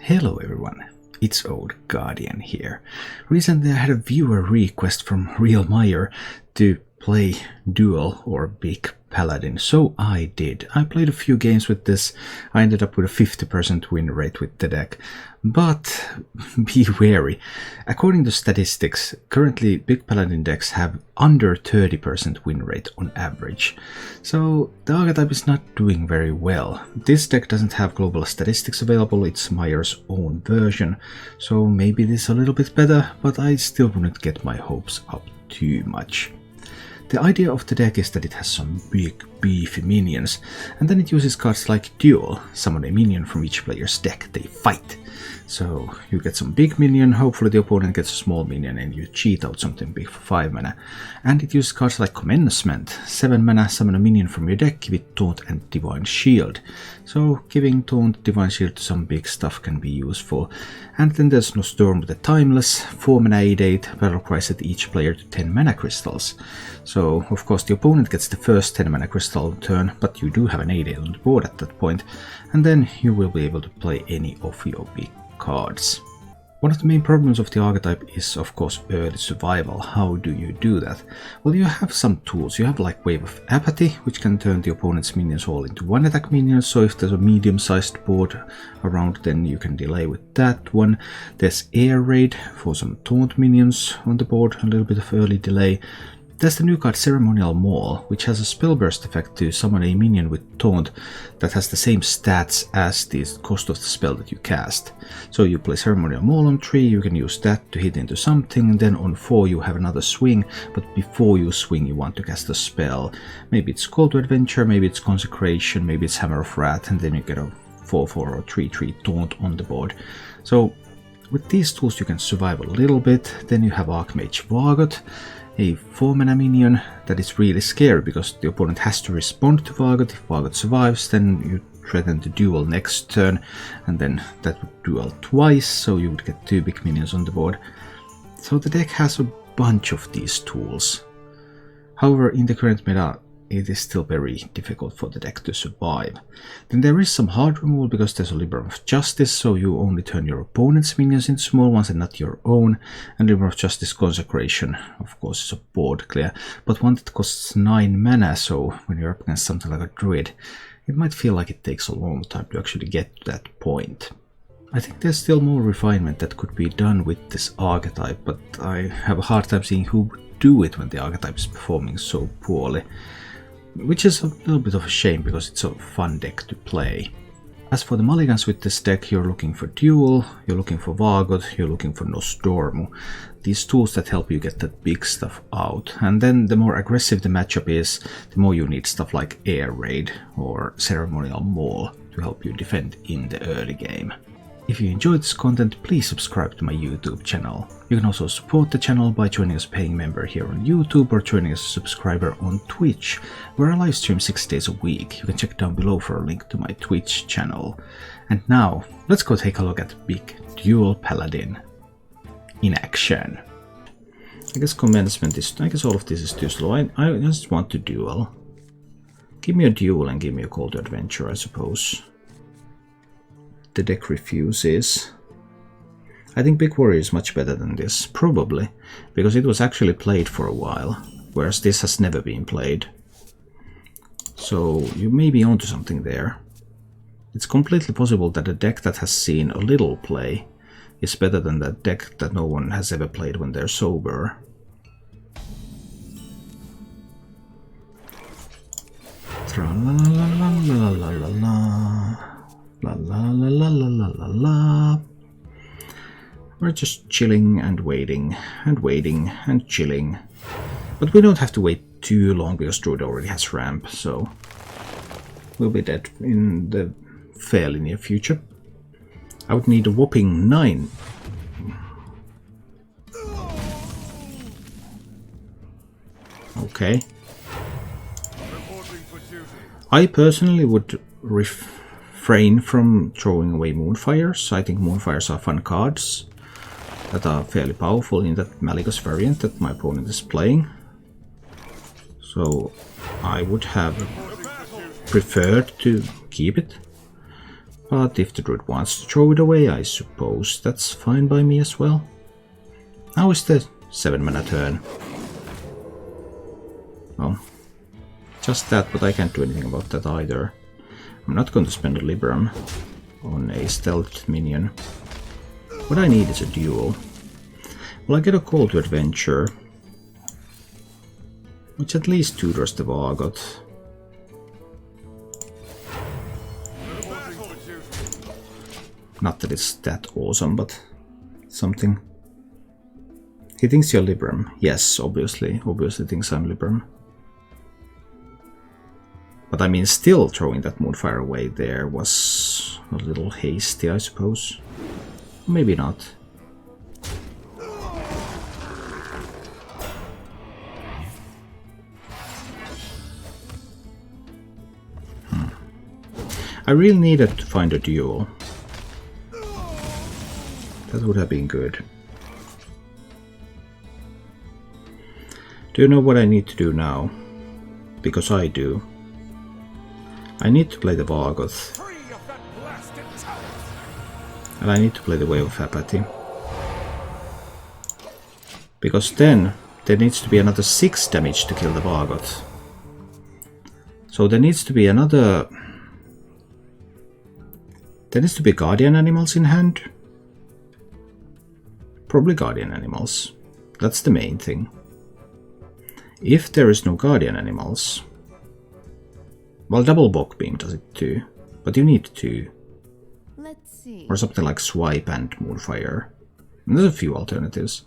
Hello everyone, it's Old Guardian here. Recently I had a viewer request from TheRealMeyer to play Duel or Big Paladin, so I did. I played a few games with this. I ended up with a 50% win rate with the deck. But be wary. According to statistics, currently Big Paladin decks have under 30% win rate on average. So the archetype is not doing very well. This deck doesn't have global statistics available, it's Meyer's own version. So maybe this is a little bit better, but I still wouldn't get my hopes up too much. The idea of the deck is that it has some big beefy minions, and then it uses cards like Duel. Summon a minion from each player's deck, they fight. So you get some big minion, hopefully the opponent gets a small minion and you cheat out something big for 5 mana. And it uses cards like Commencement, 7 mana, summon a minion from your deck, give it Taunt and Divine Shield. So giving Taunt, Divine Shield to some big stuff can be useful. And then there's No Storm with the Timeless, 4 mana 8/8, battle cry set each player to 10 mana crystals. So of course the opponent gets the first 10 mana crystal turn, but you do have an 8/8 on the board at that point, and then you will be able to play any of your big cards. One of the main problems of the archetype is of course early survival. How do you do that? Well, you have some tools. You have like Wave of Apathy, which can turn the opponent's minions all into one attack minions, so if there's a medium-sized board around then you can delay with that one. There's Air Raid for some taunt minions on the board, a little bit of early delay. There's the new card Ceremonial Maul, which has a spell burst effect to summon a minion with taunt that has the same stats as the cost of the spell that you cast. So you play Ceremonial Maul on 3, you can use that to hit into something, and then on 4 you have another swing, but before you swing you want to cast a spell. Maybe it's Call to Adventure, maybe it's Consecration, maybe it's Hammer of Wrath, and then you get a 4/4 or 3/3 taunt on the board. So with these tools you can survive a little bit. Then you have Archmage Vargot, a 4 mana minion that is really scary because the opponent has to respond to Vargot. If Vargot survives, then you threaten to duel next turn, and then that would duel twice, so you would get 2 big minions on the board. So the deck has a bunch of these tools. However, in the current meta, it is still very difficult for the deck to survive. Then there is some hard removal because there's a Libram of Justice, so you only turn your opponent's minions into small ones and not your own. And Libram of Justice Consecration, of course, is a board clear, but one that costs 9 mana, so when you're up against something like a Druid, it might feel like it takes a long time to actually get to that point. I think there's still more refinement that could be done with this archetype, but I have a hard time seeing who would do it when the archetype is performing so poorly. Which is a little bit of a shame because it's a fun deck to play. As for the mulligans with this deck, you're looking for Duel, you're looking for Vargot, you're looking for No Storm. These tools that help you get that big stuff out. And then the more aggressive the matchup is, the more you need stuff like Air Raid or Ceremonial Maul to help you defend in the early game. If you enjoyed this content, please subscribe to my YouTube channel. You can also support the channel by joining as a paying member here on YouTube or joining as a subscriber on Twitch, where I live stream 6 days a week. You can check down below for a link to my Twitch channel. And now, let's go take a look at Big Duel Paladin in action. I guess Commencement is... I guess all of this is too slow. I just want to duel. Give me a duel and give me a Call to Adventure, I suppose. The deck refuses. I think Big Warrior is much better than this, probably, because it was actually played for a while, whereas this has never been played. So you may be onto something there. It's completely possible that a deck that has seen a little play is better than that deck that no one has ever played when they're sober. Tra-la-la-la-la-la-la-la-la. La la la la la la la la. We're just chilling and waiting and chilling. But we don't have to wait too long because Druid already has ramp, so we'll be dead in the fairly near future. I would need a whopping 9. Okay. I personally would refrain from throwing away Moonfires. I think Moonfires are fun cards that are fairly powerful in that Malygos variant that my opponent is playing. So I would have preferred to keep it. But if the Druid wants to throw it away, I suppose that's fine by me as well. How is the 7-mana turn? Oh, just that, but I can't do anything about that either. I'm not going to spend a Libram on a stealth minion. What I need is a duel. Well, I get a call to adventure, which at least tutors the Vargot. Not that it's that awesome, but something. He thinks you're Libram. Yes, obviously thinks I'm Libram. But I mean, still throwing that Moonfire away there was a little hasty, I suppose. Maybe not. I really needed to find a duel. That would have been good. Do you know what I need to do now? Because I do. I need to play the Vargoth. And I need to play the Wave of Apathy. Because then there needs to be another 6 damage to kill the Vargoth. So there needs to be another... There needs to be Guardian Animals in hand. Probably Guardian Animals. That's the main thing. If there is no Guardian Animals... Well, double Bog Beam does it too. But you need 2. Let's see. Or something like Swipe and Moonfire. And there's a few alternatives.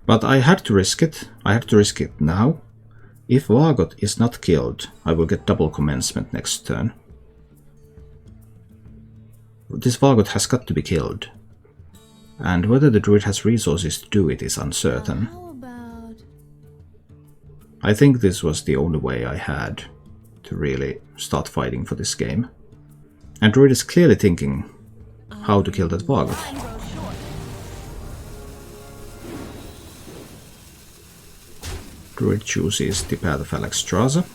But I had to risk it. I have to risk it now. If Vargot is not killed, I will get double commencement next turn. This Vargot has got to be killed. And whether the Druid has resources to do it is uncertain. How about... I think this was the only way I had to really start fighting for this game. And Druid is clearly thinking how to kill that Vargot. Druid chooses the Path of Alexstrasza.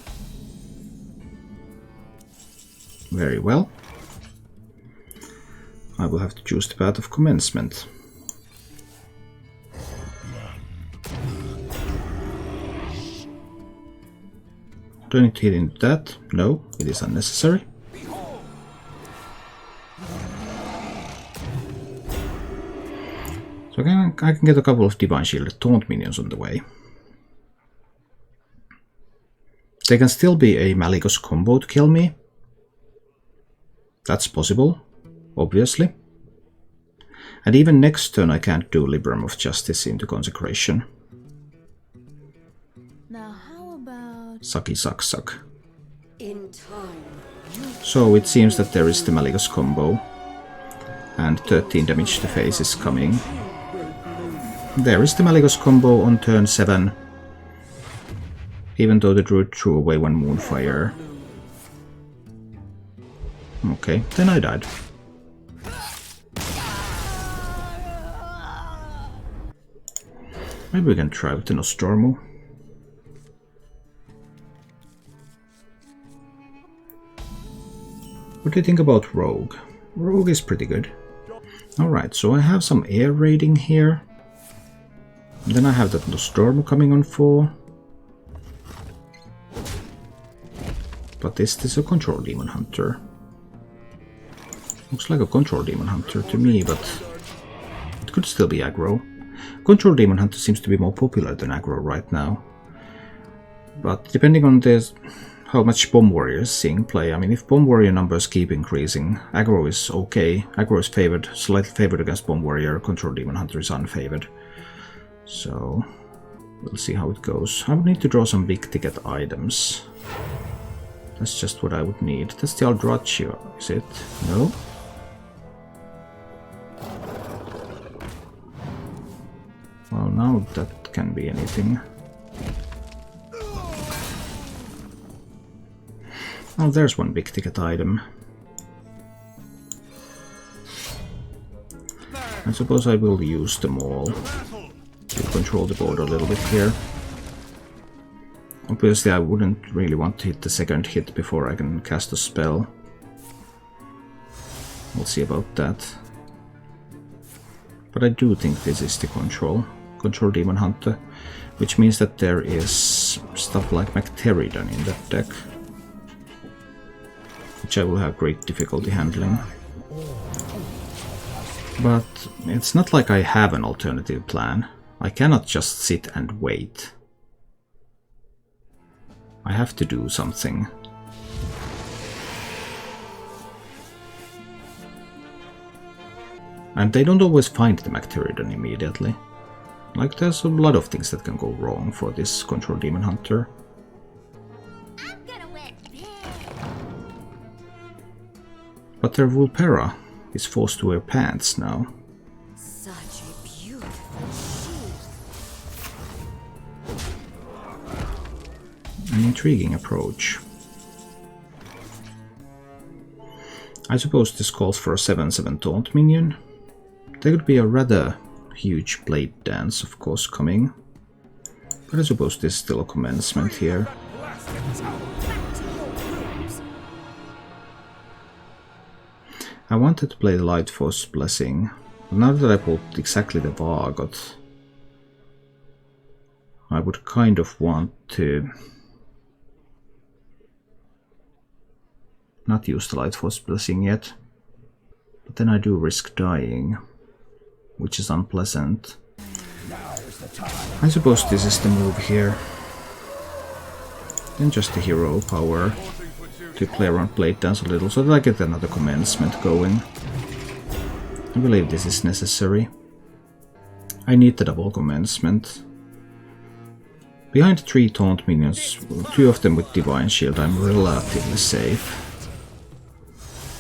Very well. I will have to choose the Path of Commencement. Do I need to hit into that? No, it is unnecessary. So I can get a couple of Divine Shielded Taunt minions on the way. They can still be a Malygos combo to kill me. That's possible, obviously. And even next turn I can't do Libram of Justice into Consecration. Now how about... Sucky suck suck. In time. So it seems that there is the Malygos combo. And 13 damage to face is coming. There is the Malygos combo on turn 7. Even though the Druid threw away one Moonfire. Okay, then I died. Maybe we can try with the Nostormo. What do you think about Rogue? Rogue is pretty good. Alright, so I have some air raiding here. Then I have that Nostormo coming on 4. But is this a Control Demon Hunter? Looks like a Control Demon Hunter to me, but it could still be aggro. Control Demon Hunter seems to be more popular than aggro right now. But depending on this, how much Bomb Warrior is seeing play, I mean, if Bomb Warrior numbers keep increasing, aggro is okay. Aggro is favored, slightly favored against Bomb Warrior, Control Demon Hunter is unfavored. So, we'll see how it goes. I would need to draw some big ticket items. That's just what I would need. That's the Aldraccio, is it? No? Well, now that can be anything. Oh, there's one big ticket item. I suppose I will use them all to control the board a little bit here. Obviously I wouldn't really want to hit the second hit before I can cast a spell. We'll see about that. But I do think this is the control Demon Hunter, which means that there is stuff like Macteridon in that deck, which I will have great difficulty handling. But it's not like I have an alternative plan. I cannot just sit and wait. I have to do something. And they don't always find the Macteridon immediately. Like, there's a lot of things that can go wrong for this Control Demon Hunter. But their Vulpera is forced to wear pants now. Such a beautiful sheath. An intriguing approach. I suppose this calls for a 7/7 taunt minion. There could be a rather huge blade dance, of course, coming. But I suppose there's still a commencement here. I wanted to play the Light Force Blessing, but now that I pulled exactly the Vargot, I would kind of want to not use the Light Force Blessing yet, but then I do risk dying, which is unpleasant. I suppose this is the move here. Then just the hero power to play around Blade Dance a little so that I get another commencement going. I believe this is necessary. I need the double commencement. Behind 3 taunt minions, 2 of them with Divine Shield, I'm relatively safe.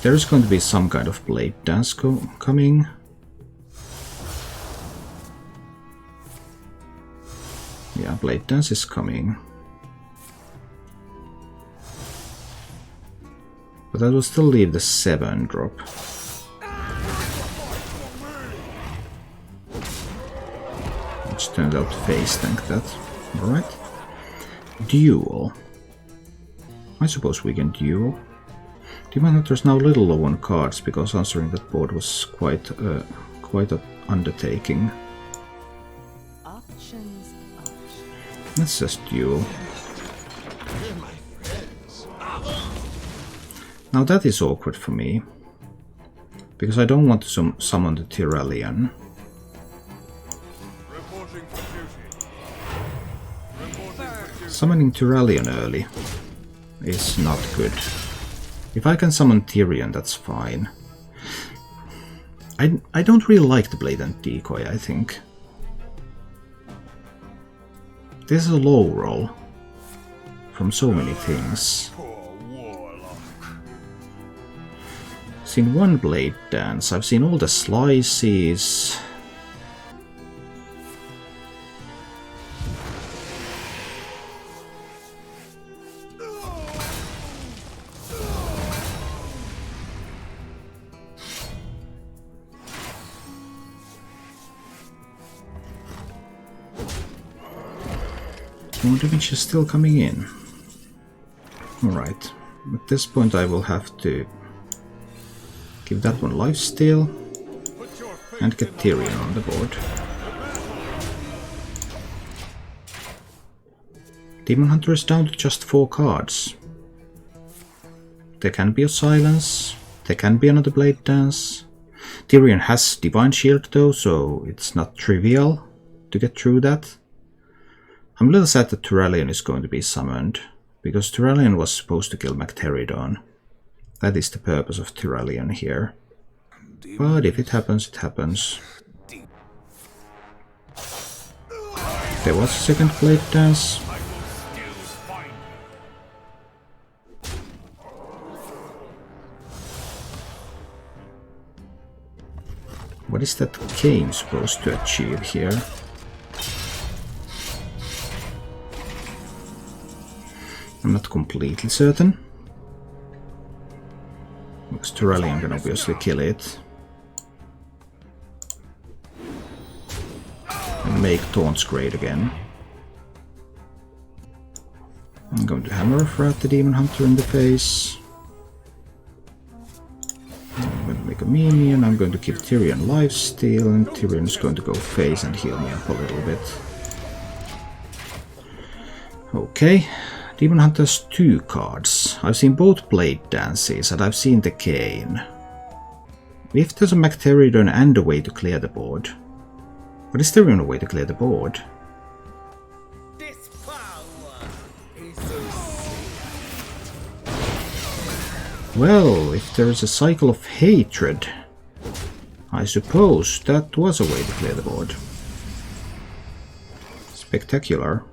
There is going to be some kind of Blade Dance coming. Yeah, Blade Dance is coming. But I will still leave the 7 drop. Which turned out to face tank that. Alright. Duel. I suppose we can duel. Demon Hunter's now a little low on cards because answering that board was quite an undertaking. Options. Let's just duel. Now that is awkward for me, because I don't want to summon the Tyrellian. Summoning Tyrellian early is not good. If I can summon Tyrion, that's fine. I don't really like the Blade and Decoy, I think. This is a low roll from so many things. Seen one Blade Dance, I've seen all the slices. Damage is still coming in. Alright, at this point I will have to give that one lifesteal and get Tyrion on the board. Demon Hunter is down to just 4 cards. There can be a Silence, there can be another Blade Dance. Tyrion has Divine Shield though, so it's not trivial to get through that. I'm a little sad that Tyrellian is going to be summoned, because Tyrellian was supposed to kill Macteridon. That is the purpose of Tyrellian here. But if it happens, it happens. There was a second Blade Dance. What is that game supposed to achieve here? I'm not completely certain. Because Tyrellian can obviously kill it. And make taunts great again. I'm going to hammer a Frat the Demon Hunter in the face. I'm going to make a a minion. I'm going to keep Tyrion lifesteal, and Tyrion's going to go phase and heal me up a little bit. Okay, Demon Hunter's 2 cards. I've seen both Blade Dances and I've seen the Cane. If there's a Macteridon and a way to clear the board. But is there even a way to clear the board? This power is so Well, if there's a cycle of hatred, I suppose that was a way to clear the board. Spectacular.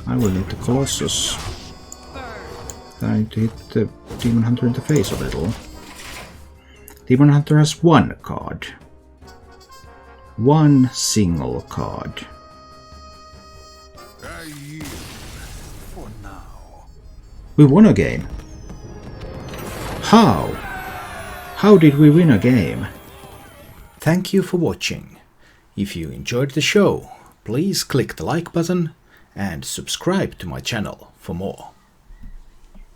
I will need the Colossus. Then I need to hit the Demon Hunter in the face a little. Demon Hunter has 1 card. 1 single card. I yield for now. We won a game. How? How did we win a game? Thank you for watching. If you enjoyed the show, please click the like button and subscribe to my channel for more.